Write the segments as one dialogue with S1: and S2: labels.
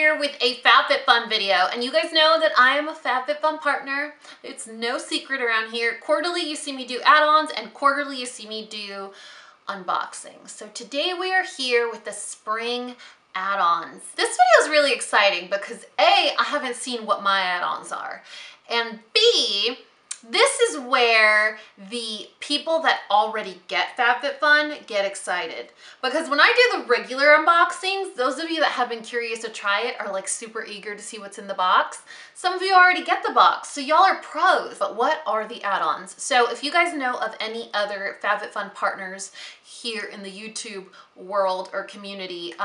S1: here with a FabFitFun video, and you guys know that I am a FabFitFun partner. It's no secret around here. Quarterly you see me do add-ons, and quarterly you see me do unboxings. So today we are here with the spring add-ons. This video is really exciting because A, I haven't seen what my add-ons are, and B, this is where the people that already get FabFitFun get excited. Because when I do the regular unboxings, those of you that have been curious to try it are like super eager to see what's in the box. Some of you already get the box, so y'all are pros. But what are the add-ons? So if you guys know of any other FabFitFun partners here in the YouTube world or community,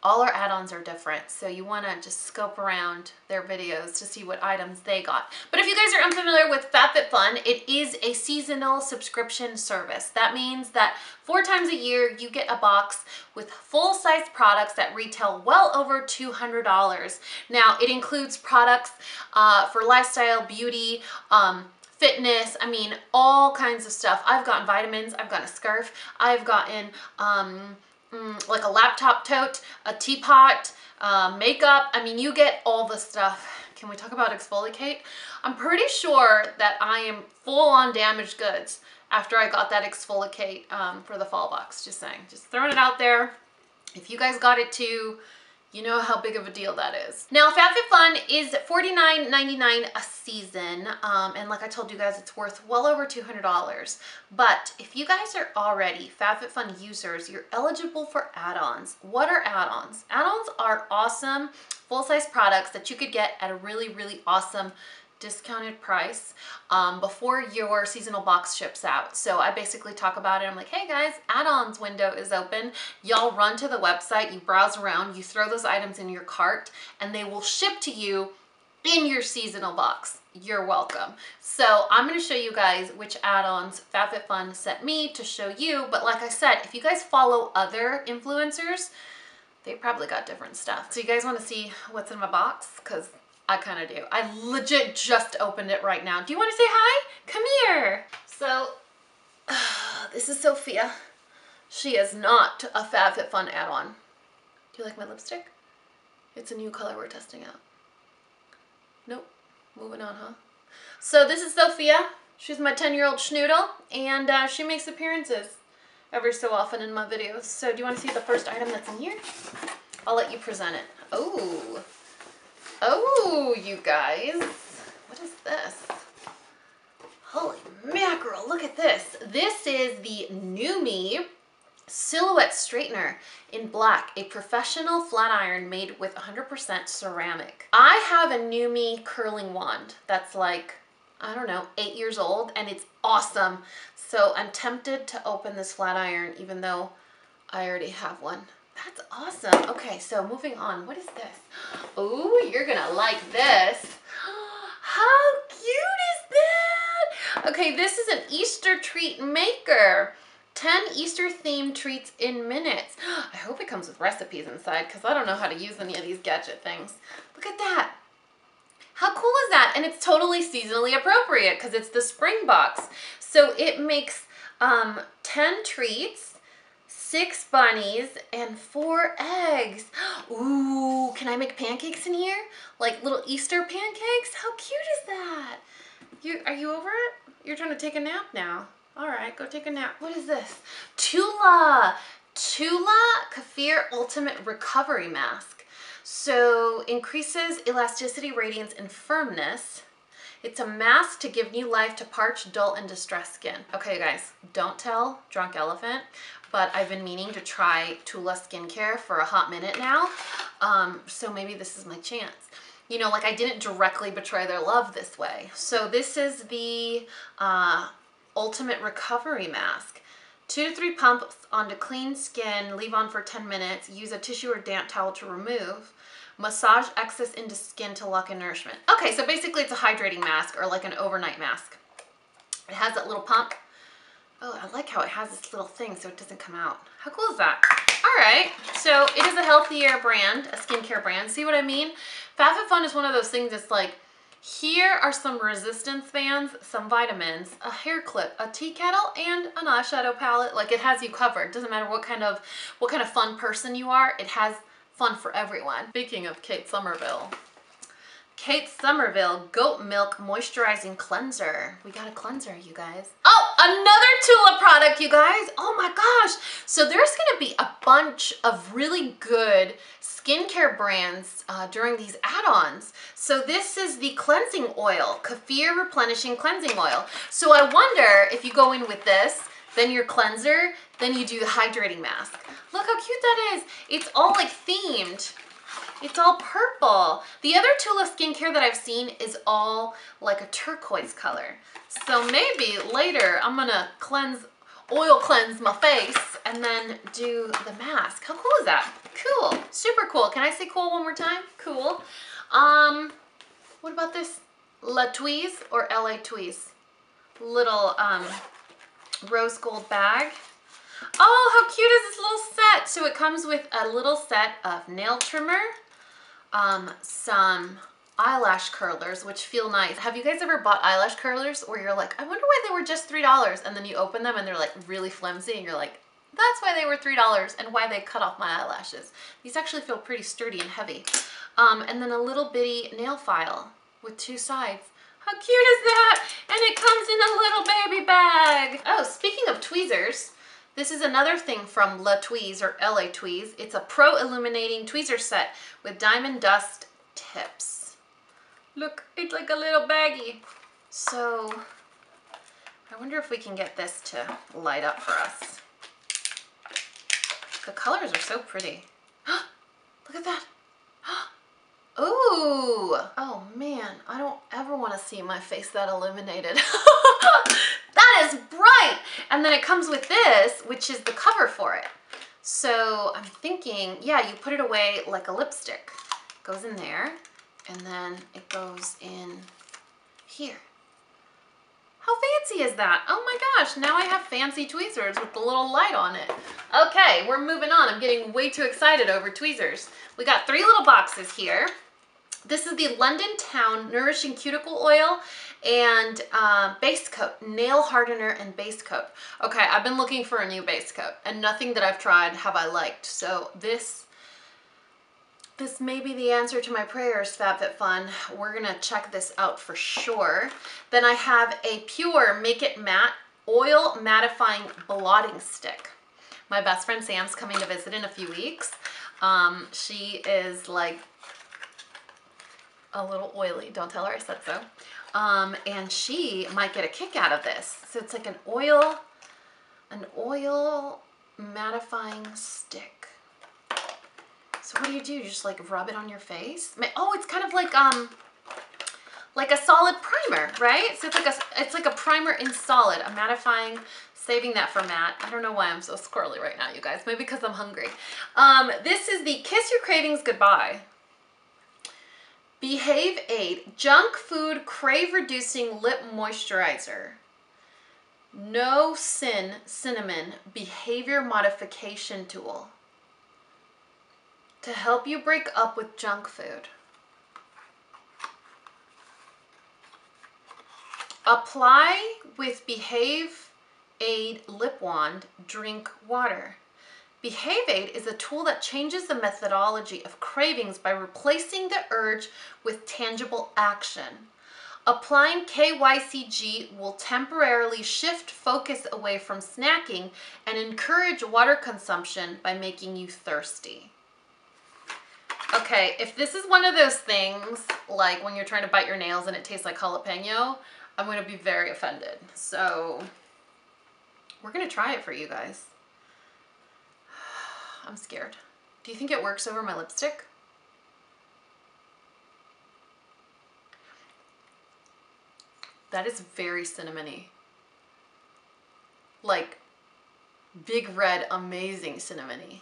S1: all our add-ons are different, so you want to just scope around their videos to see what items they got. But if you guys are unfamiliar with FabFitFun, it is a seasonal subscription service. That means that 4 times a year you get a box with full-size products that retail well over $200. Now, it includes products for lifestyle, beauty, fitness, I mean, all kinds of stuff. I've gotten vitamins, I've gotten a scarf, I've gotten like a laptop tote, a teapot, makeup. I mean, you get all the stuff. Can we talk about exfoliate? I'm pretty sure that I am full on damaged goods after I got that exfoliate for the fall box. Just saying, just throwing it out there. If you guys got it too, you know how big of a deal that is. Now, FabFitFun is $49.99 a season, and like I told you guys, it's worth well over $200. But if you guys are already FabFitFun users, you're eligible for add-ons. What are add-ons? Add-ons are awesome full-size products that you could get at a really, really awesome discounted price before your seasonal box ships out. So I basically talk about it. I'm like, hey guys, add-ons window is open. Y'all run to the website, you browse around, you throw those items in your cart, and they will ship to you in your seasonal box. You're welcome. So I'm going to show you guys which add-ons FabFitFun sent me to show you. But like I said, if you guys follow other influencers, they probably got different stuff. So you guys want to see what's in my box? Because I kind of do. I legit just opened it right now. Do you want to say hi? Come here. So, this is Sophia. She is not a FabFitFun add-on. Do you like my lipstick? It's a new color we're testing out. Nope. Moving on, huh? So this is Sophia. She's my 10-year-old schnoodle, and she makes appearances every so often in my videos. So do you want to see the first item that's in here? I'll let you present it. Oh. Oh, you guys, what is this? Holy mackerel, look at this. This is the NewMe Silhouette Straightener in black, a professional flat iron made with 100% ceramic. I have a NewMe curling wand that's like, I don't know, 8 years old, and it's awesome. So I'm tempted to open this flat iron even though I already have one. That's awesome. Okay, so moving on. What is this? Oh, you're gonna like this. How cute is that? Okay, this is an Easter treat maker. 10 Easter themed treats in minutes. I hope it comes with recipes inside because I don't know how to use any of these gadget things. Look at that. How cool is that? And it's totally seasonally appropriate because it's the spring box. So it makes 10 treats, 6 bunnies, and 4 eggs. Ooh, can I make pancakes in here? Like little Easter pancakes? How cute is that? Are you over it? You're trying to take a nap now. All right, go take a nap. What is this? Tula Kefir Ultimate Recovery Mask. So increases elasticity, radiance, and firmness. It's a mask to give new life to parched, dull, and distressed skin. Okay, guys, don't tell Drunk Elephant, but I've been meaning to try Tula skincare for a hot minute now, so maybe this is my chance. You know, like I didn't directly betray their love this way. So this is the Ultimate Recovery Mask. 2 to 3 pumps onto clean skin, leave on for 10 minutes, use a tissue or damp towel to remove. Massage excess into skin to lock in nourishment. Okay, so basically it's a hydrating mask or like an overnight mask. It has that little pump. Oh, I like how it has this little thing so it doesn't come out. How cool is that? All right, so it is a healthier brand, a skincare brand. See what I mean? FabFitFun is one of those things that's like, here are some resistance bands, some vitamins, a hair clip, a tea kettle, and an eyeshadow palette. Like it has you covered. Doesn't matter what kind of fun person you are. It has fun for everyone. Speaking of Kate Somerville. Kate Somerville Goat Milk Moisturizing Cleanser. We got a cleanser, you guys. Oh, another Tula product, you guys. Oh my gosh. So there's gonna be a bunch of really good skincare brands during these add-ons. So this is the cleansing oil, Kefir Replenishing Cleansing Oil. So I wonder if you go in with this, then your cleanser, then you do the hydrating mask. Look how cute that is. It's all like themed. It's all purple. The other Tula skincare that I've seen is all like a turquoise color. So maybe later I'm gonna oil cleanse my face and then do the mask. How cool is that? Cool, super cool. Can I say cool one more time? Cool. What about this? La Tweez or LA Tweez? Little rose gold bag. Oh, how cute is this little set? So it comes with a little set of nail trimmer, some eyelash curlers, which feel nice. Have you guys ever bought eyelash curlers where you're like, I wonder why they were just $3, and then you open them and they're like really flimsy and you're like, that's why they were $3 and why they cut off my eyelashes. These actually feel pretty sturdy and heavy. And then a little bitty nail file with 2 sides. How cute is that? And it comes in a little baby bag. Oh, speaking of tweezers, this is another thing from La Tweez or LA Tweez. It's a Pro Illuminating Tweezer set with diamond dust tips. Look, it's like a little baggie. So I wonder if we can get this to light up for us. The colors are so pretty. Look at that. Ooh. Oh man, I don't ever want to see my face that illuminated. That is bright. And then it comes with this, which is the cover for it. So I'm thinking, yeah, you put it away like a lipstick. It goes in there, and then it goes in here. How fancy is that? Oh my gosh, now I have fancy tweezers with the little light on it. Okay, we're moving on. I'm getting way too excited over tweezers. We got 3 little boxes here. This is the London Town Nourishing Cuticle Oil and base coat, nail hardener and base coat. Okay, I've been looking for a new base coat and nothing that I've tried have I liked. So this may be the answer to my prayers, FabFitFun. We're gonna check this out for sure. Then I have a Pure Make It Matte Oil Mattifying Blotting Stick. My best friend Sam's coming to visit in a few weeks. She is like a little oily, don't tell her I said so. And she might get a kick out of this. So it's like an oil mattifying stick. So what do? You just like rub it on your face? Oh, it's kind of like a solid primer, right? So it's like a primer in solid, a mattifying, saving that for matte. I don't know why I'm so squirrely right now, you guys. Maybe because I'm hungry. This is the Kiss Your Cravings Goodbye Behave Aid Junk Food Crave Reducing Lip Moisturizer. No Sin Cinnamon Behavior Modification Tool to help you break up with junk food. Apply with Behave Aid Lip Wand, drink water. Behave Aid is a tool that changes the methodology of cravings by replacing the urge with tangible action. Applying KYCG will temporarily shift focus away from snacking and encourage water consumption by making you thirsty. Okay, if this is one of those things, like when you're trying to bite your nails and it tastes like jalapeno, I'm going to be very offended. So we're going to try it for you guys. I'm scared. Do you think it works over my lipstick? That is very cinnamony. Like big red, amazing cinnamony.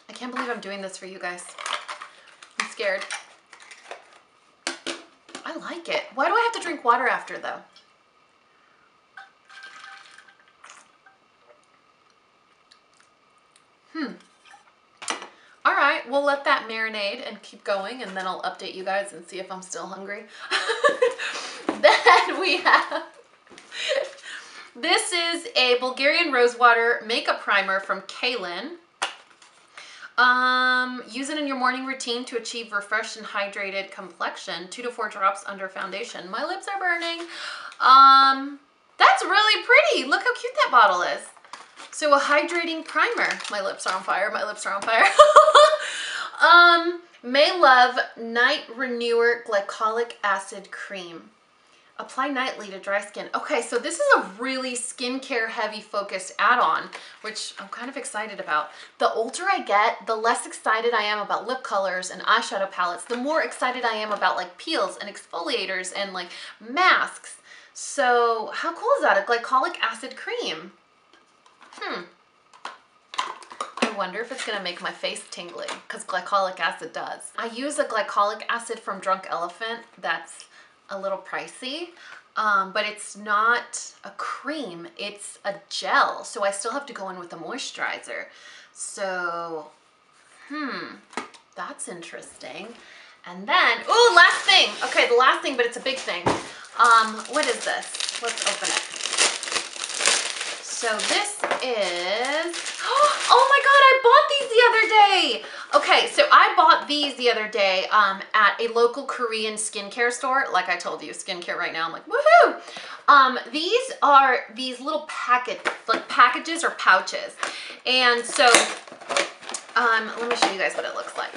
S1: I can't believe I'm doing this for you guys. I'm scared. I like it. Why do I have to drink water after though? All right, we'll let that marinate and keep going, and then I'll update you guys and see if I'm still hungry. Then we have, this is a Bulgarian Rosewater Makeup Primer from Kaylin. Use it in your morning routine to achieve refreshed and hydrated complexion. 2 to 4 drops under foundation. My lips are burning. That's really pretty. Look how cute that bottle is. So a hydrating primer. My lips are on fire. My lips are on fire. May Love Night Renewer Glycolic Acid Cream. Apply nightly to dry skin. Okay, so this is a really skincare heavy focused add-on, which I'm kind of excited about. The older I get, the less excited I am about lip colors and eyeshadow palettes, the more excited I am about like peels and exfoliators and like masks. So how cool is that? A glycolic acid cream. I wonder if it's gonna make my face tingly, because glycolic acid does. I use a glycolic acid from Drunk Elephant that's a little pricey, but it's not a cream, it's a gel. So I still have to go in with a moisturizer. So, that's interesting. And then, ooh, last thing. Okay, the last thing, but it's a big thing. What is this? Let's open it. So this is, oh my God, I bought these the other day. Okay, so I bought these the other day at a local Korean skincare store. Like I told you, skincare right now, I'm like, woohoo. These are these little packages or pouches. And so, let me show you guys what it looks like.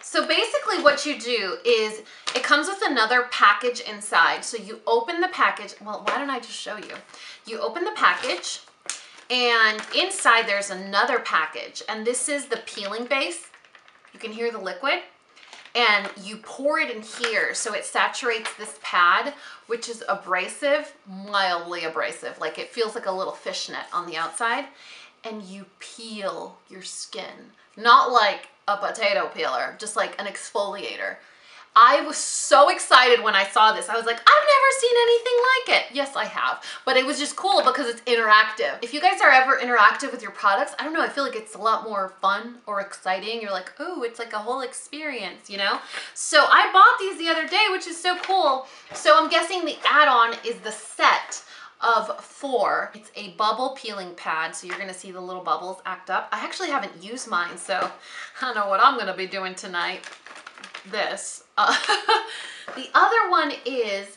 S1: So basically what you do is, it comes with another package inside. So you open the package, well, why don't I just show you? You open the package, and inside there's another package, and this is the peeling base. You can hear the liquid, and you pour it in here so it saturates this pad, which is abrasive, mildly abrasive. Like it feels like a little fishnet on the outside, and you peel your skin. Not like a potato peeler, just like an exfoliator. I was so excited when I saw this. I was like, I've never seen anything like it. Yes, I have. But it was just cool because it's interactive. If you guys are ever interactive with your products, I don't know, I feel like it's a lot more fun or exciting. You're like, oh, it's like a whole experience, you know? So I bought these the other day, which is so cool. So I'm guessing the add-on is the set of 4. It's a bubble peeling pad, so you're gonna see the little bubbles act up. I actually haven't used mine, so I don't know what I'm gonna be doing tonight. This. The other one is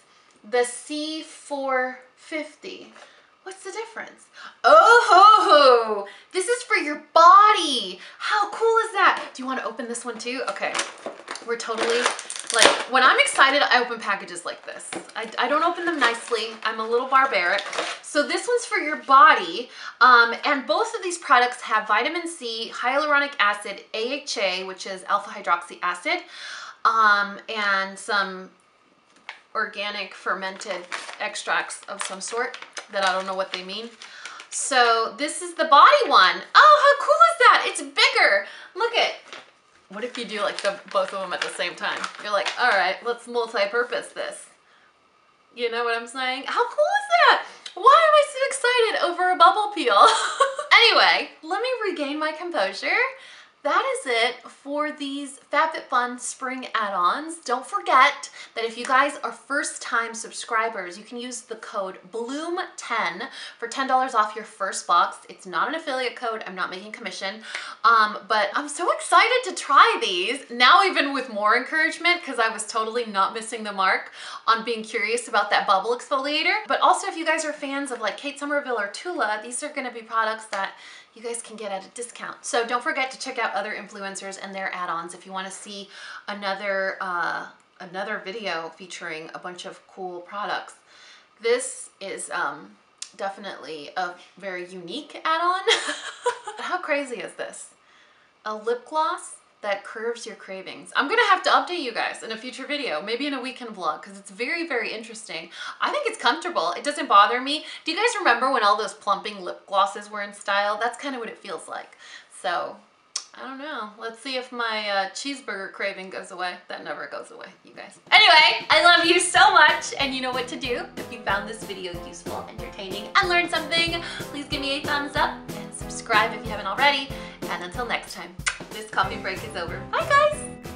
S1: the C450. What's the difference? Oh, this is for your body. How cool is that? Do you want to open this one too? Okay, we're totally, like, when I'm excited, I open packages like this. I don't open them nicely. I'm a little barbaric. So this one's for your body, and both of these products have vitamin C, hyaluronic acid, AHA, which is alpha hydroxy acid, and some organic fermented extracts of some sort that I don't know what they mean. So this is the body one. Oh, how cool is that? It's bigger. Look at, what if you do like both of them at the same time? You're like, all right, let's multi-purpose this. You know what I'm saying? How cool is that? Why am I so excited over a bubble peel? Anyway, let me regain my composure. That is it for these FabFitFun spring add-ons. Don't forget that if you guys are first-time subscribers, you can use the code BLOOM10 for $10 off your first box. It's not an affiliate code. I'm not making commission. But I'm so excited to try these. Now even with more encouragement, because I was totally not missing the mark on being curious about that bubble exfoliator. But also if you guys are fans of like Kate Somerville or Tula, these are going to be products that you guys can get at a discount. So don't forget to check out other influencers and their add-ons if you want to see another video featuring a bunch of cool products. This is definitely a very unique add-on. How crazy is this? A lip gloss that curves your cravings. I'm gonna have to update you guys in a future video, maybe in a weekend vlog, because it's very, very interesting. I think it's comfortable. It doesn't bother me. Do you guys remember when all those plumping lip glosses were in style? That's kind of what it feels like. So, I don't know. Let's see if my cheeseburger craving goes away. That never goes away, you guys. Anyway, I love you so much, and you know what to do. If you found this video useful, entertaining, and learned something, please give me a thumbs up and subscribe if you haven't already. And until next time, this coffee break is over. Bye, guys!